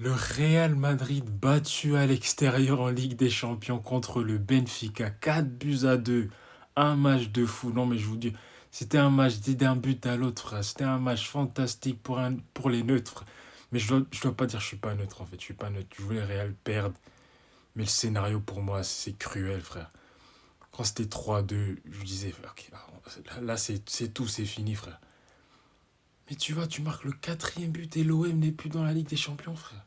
Le Real Madrid battu à l'extérieur en Ligue des Champions contre le Benfica, 4-2. Un match de fou. Non, mais je vous dis, c'était un match d'un but à l'autre, frère. C'était un match fantastique pour les neutres, frère. Mais je dois pas dire que je suis pas neutre, en fait. Je suis pas neutre. Je voulais Real perdre. Mais le scénario, pour moi, c'est cruel, frère. Quand c'était 3-2, je disais, ok, là, c'est tout, c'est fini, frère. Mais tu vois, tu marques le quatrième but et l'OM n'est plus dans la Ligue des Champions, frère.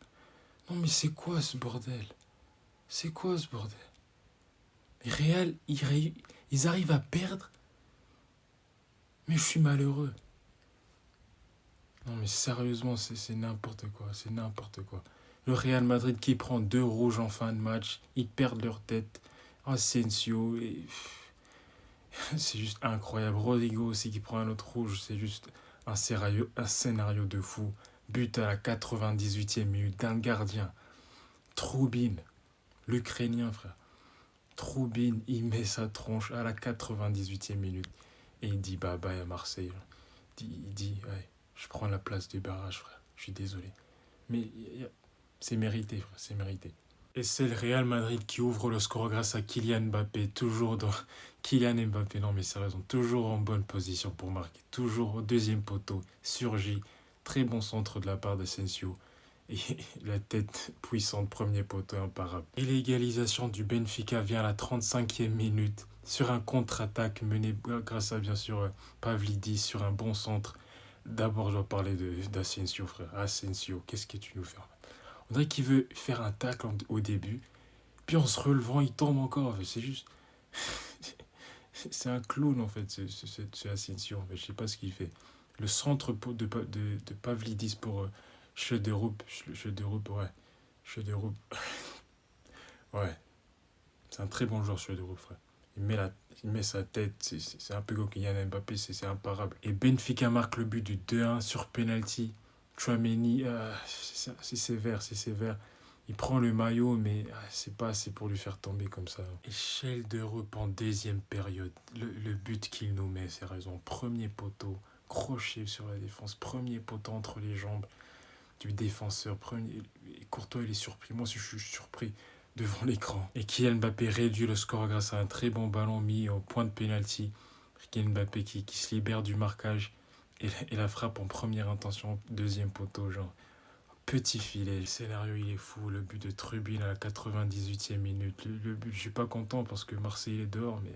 Non, mais c'est quoi ce bordel? C'est quoi ce bordel? Les Real, ils arrivent à perdre, mais je suis malheureux. Non, mais sérieusement, c'est n'importe quoi. C'est n'importe quoi. Le Real Madrid qui prend 2 rouges en fin de match, ils perdent leur tête. Asensio, c'est juste incroyable. Rodrigo aussi qui prend un autre rouge, c'est juste un scénario de fou. But à la 98e minute d'un gardien. Troubine, l'Ukrainien, frère. Troubine, il met sa tronche à la 98e minute. Et il dit bye bye à Marseille. Il dit ouais, je prends la place du barrage, frère. Je suis désolé. Mais c'est mérité, frère, c'est mérité. Et c'est le Real Madrid qui ouvre le score grâce à Kylian Mbappé. Toujours dans. Kylian Mbappé, non mais sérieusement, toujours en bonne position pour marquer. Toujours au deuxième poteau, surgit. Très bon centre de la part d'Asensio. Et la tête puissante, premier poteau imparable. Et l'égalisation du Benfica vient à la 35e minute sur un contre-attaque mené grâce à bien sûr Pavlidis sur un bon centre. D'abord, je dois parler d'Asensio, frère. Asensio, qu'est-ce que tu nous fais? On dirait qu'il veut faire un tacle au début, puis en se relevant, il tombe encore. C'est juste. C'est un clown en fait, ce Asensio. En fait. Je sais pas ce qu'il fait. Le centre de Pavlidis pour Chederup. Chederup, ouais. Chederup, ouais. C'est un très bon joueur, Chederup, frère. Il met sa tête, c'est un peu comme Kylian Mbappé, c'est imparable. Et Benfica marque le but du 2-1 sur penalty. Chouameni, c'est sévère, c'est sévère. Il prend le maillot, mais c'est pas assez pour lui faire tomber comme ça. Et Schelderup en deuxième période. Le but qu'il nous met, c'est raison. Premier poteau, crochet sur la défense. Premier poteau entre les jambes du défenseur. Et Courtois, il est surpris. Moi aussi, je suis surpris devant l'écran. Et Kylian Mbappé réduit le score grâce à un très bon ballon mis au point de pénalty. Kylian Mbappé qui se libère du marquage. Et la frappe en première intention, deuxième poteau, genre. Petit filet, le scénario il est fou, le but de Trubin à la 98e minute. Le but, je suis pas content parce que Marseille est dehors, mais